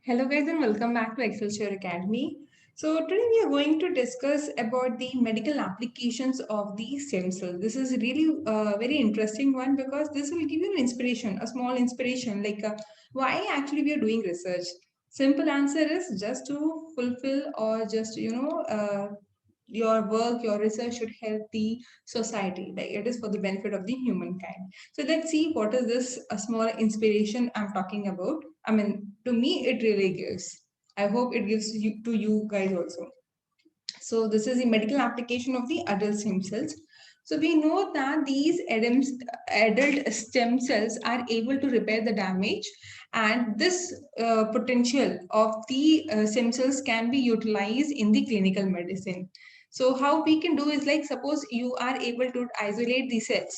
Hello guys and welcome back to Excelsior Academy. So today we are going to discuss about the medical applications of the stem cells. This is really a very interesting one because this will give you an inspiration, a small inspiration like why actually we are doing research. Simple answer is just to fulfill or just your work, your research should help the society. Like it is for the benefit of the humankind. So let's see what is this a small inspiration I'm talking about. I mean, to me, it really gives. I hope it gives you to you guys also. So this is the medical application of the adult stem cells. So we know that these adult stem cells are able to repair the damage, and this potential of the stem cells can be utilized in the clinical medicine. So how we can do is like suppose you are able to isolate the cells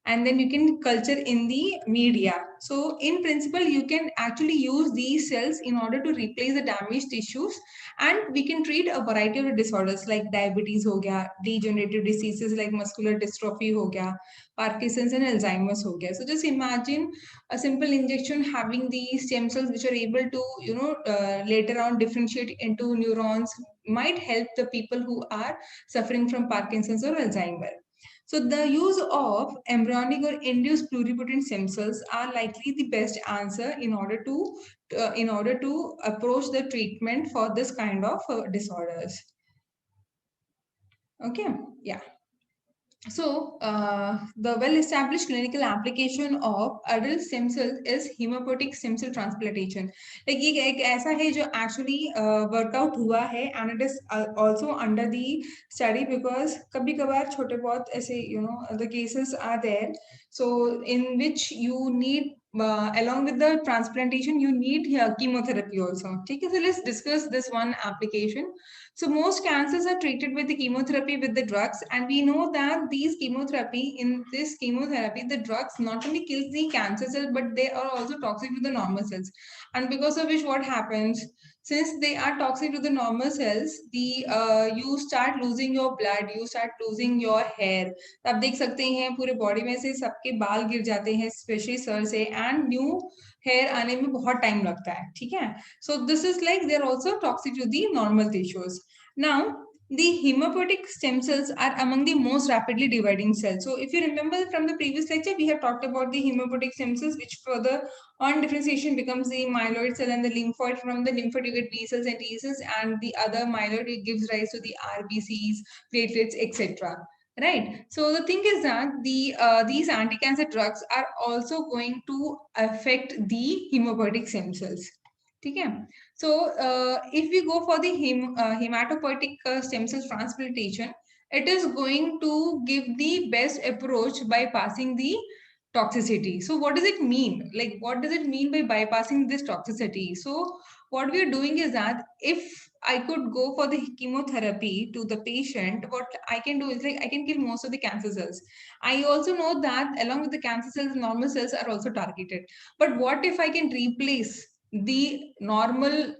and then you can culture in the media. So in principle, you can actually use these cells in order to replace the damaged tissues, and we can treat a variety of disorders like diabetes हो गया, degenerative diseases like muscular dystrophy हो गया, Parkinson's and Alzheimer's हो गया. So just imagine a simple injection having these stem cells which are able to later on differentiate into neurons might help the people who are suffering from Parkinson's or Alzheimer. So the use of embryonic or induced pluripotent stem cells are likely the best answer in order to approach the treatment for this kind of disorders. Okay, yeah. So, the well-established clinical application of adult stem cells is hemopoietic stem cell transplantation. Like ये एक ऐसा है जो actually workout हुआ है and it is also under the study because कभी कभार छोटे बहुत ऐसे the cases are there. So in which you need along with the transplantation you need chemotherapy also. Okay, so let's discuss this one application. So most cancers are treated with the chemotherapy with the drugs, and we know that in this chemotherapy, the drugs not only kills the cancer cells, but they are also toxic to the normal cells. And because of which, what happens? Since they are toxic to the normal cells, the you start losing your blood, you start losing your hair. तो आप देख सकते हैं पूरे body में से सबके बाल गिर जाते हैं, स्पेशली सर से, एंड न्यू हेयर आने में बहुत टाइम लगता है. ठीक है. So this is like they're also toxic to the normal tissues. Now, the hematopoietic stem cells are among the most rapidly dividing cells. So if you remember from the previous lecture, we have talked about the hematopoietic stem cells, which further on differentiation becomes the myeloid cell and the lymphoid. From the lymphoid, you get B cells and T cells, and the other myeloid it gives rise to the RBCs, platelets, etc. Right. So the thing is that these anti-cancer drugs are also going to affect the hematopoietic stem cells. Okay. So if we go for the hematopoietic stem cell transplantation, it is going to give the best approach by passing the toxicity. So what does it mean? Like what does it mean by bypassing this toxicity? So what we are doing is that if I could go for the chemotherapy to the patient, what I can do is like I can kill most of the cancer cells. I also know that along with the cancer cells, normal cells are also targeted. But what if I can replace the normal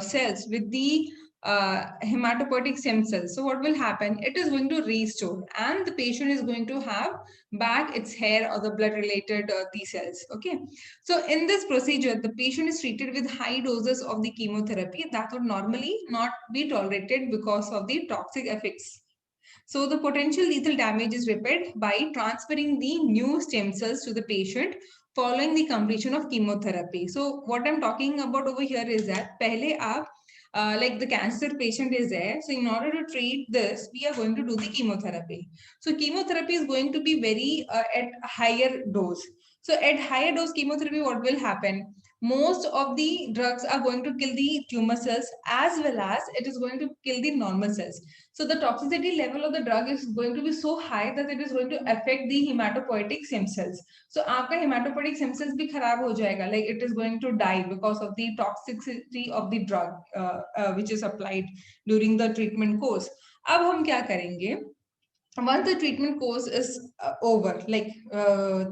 cells with the hematopoietic stem cells? So what will happen? It is going to restore, and the patient is going to have back its hair or the blood related T cells. Okay. So in this procedure, the patient is treated with high doses of the chemotherapy that would normally not be tolerated because of the toxic effects. So the potential lethal damage is repaired by transferring the new stem cells to the patient following the completion of chemotherapy. So what I'm talking about over here is that pehle aap like the cancer patient is there. So in order to treat this, we are going to do the chemotherapy. So chemotherapy is going to be very at higher dose. So at higher dose chemotherapy, what will happen? Most of the drugs are going to kill the tumor cells as well as it is going to kill the normal cells. So the toxicity level of the drug is going to be so high that it is going to affect the hematopoietic stem cells. So आपका hematopoietic stem cells भी खराब हो जाएगा, like it is going to die because of the toxicity of the drug which is applied during the treatment course. अब हम क्या करेंगे? Once the treatment course is over, like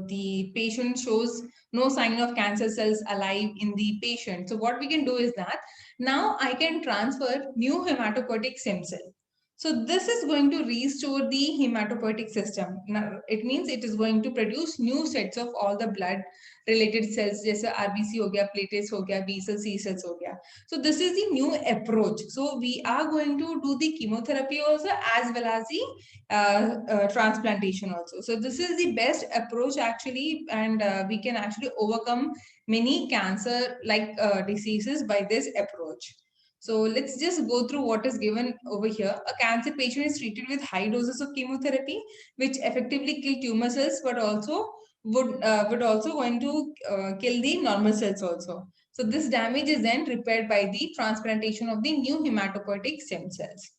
the patient shows no sign of cancer cells alive in the patient. So what we can do is that now I can transfer new hematopoietic stem cell. So this is going to restore the hematopoietic system. Now, it means it is going to produce new sets of all the blood related cells, जैसे RBC हो गया, platelets हो गया, B cells, C cells हो गया. So this is the new approach. So we are going to do the chemotherapy also as well as the transplantation also. So this is the best approach actually, and we can actually overcome many cancer like diseases by this approach. So let's just go through what is given over here. A cancer patient is treated with high doses of chemotherapy, which effectively kill tumor cells, but also would also going to kill the normal cells also. So this damage is then repaired by the transplantation of the new hematopoietic stem cells.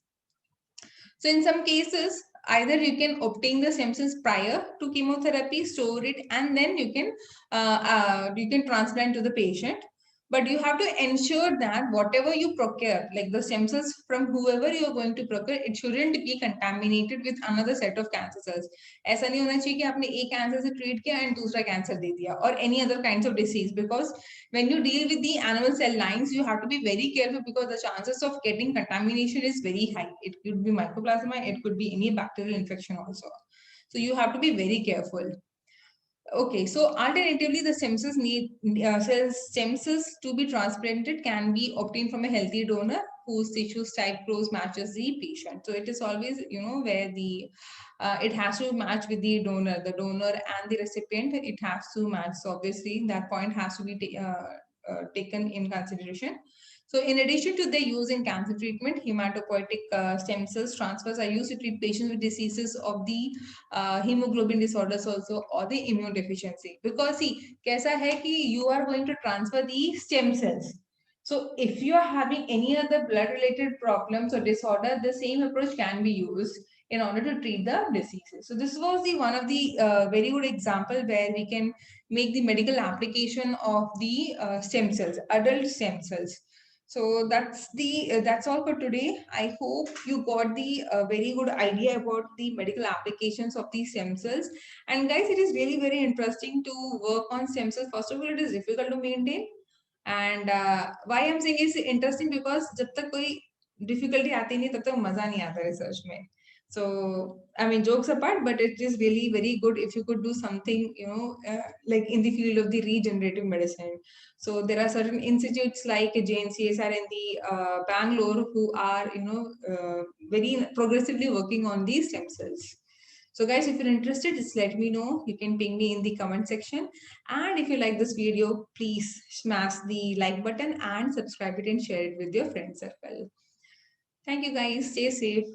So in some cases, either you can obtain the stem cells prior to chemotherapy, store it, and then you can transplant to the patient. But you have to ensure that whatever you procure, like the stem cells from whoever you are going to procure, it shouldn't be contaminated with another set of cancer cells. ऐसा नहीं होना चाहिए कि आपने एक cancer से treat किया and दूसरा कैंसर दे दिया, or any other kinds of disease, because when you deal with the animal cell lines, you have to be very careful because the chances of getting contamination is very high. It could be mycoplasma, it could be any bacterial infection also. So you have to be very careful. Okay, so alternatively, the stem cells to be transplanted can be obtained from a healthy donor whose tissues type close matches the patient. So it is always, where the it has to match with the donor and the recipient. It has to match. So obviously, that point has to be taken in consideration. So in addition to their use in cancer treatment, hematopoietic stem cells transfers are used to treat patients with diseases of the hemoglobin disorders also, or the immune deficiency. Because see, kaisa hai ki you are going to transfer the stem cells. So if you are having any other blood related problems or disorder, the same approach can be used in order to treat the diseases. So this was the one of the very good example where we can make the medical application of the stem cells, adult stem cells. So that's all for today. I hope you got the very good idea about the medical applications of these stem cells. And guys, it is really very interesting to work on stem cells. First of all, it is difficult to maintain. And why I'm saying is interesting because जब तक कोई difficulty आती नहीं तब तक मजा नहीं आता research में. So, I mean, jokes apart, but it is really very good if you could do something, like in the field of the regenerative medicine. So there are certain institutes like JNCSR in the Bangalore who are, very progressively working on these stem cells. So guys, if you're interested, just let me know. You can ping me in the comment section. And if you like this video, please smash the like button and subscribe it and share it with your friend circle. Thank you guys. Stay safe.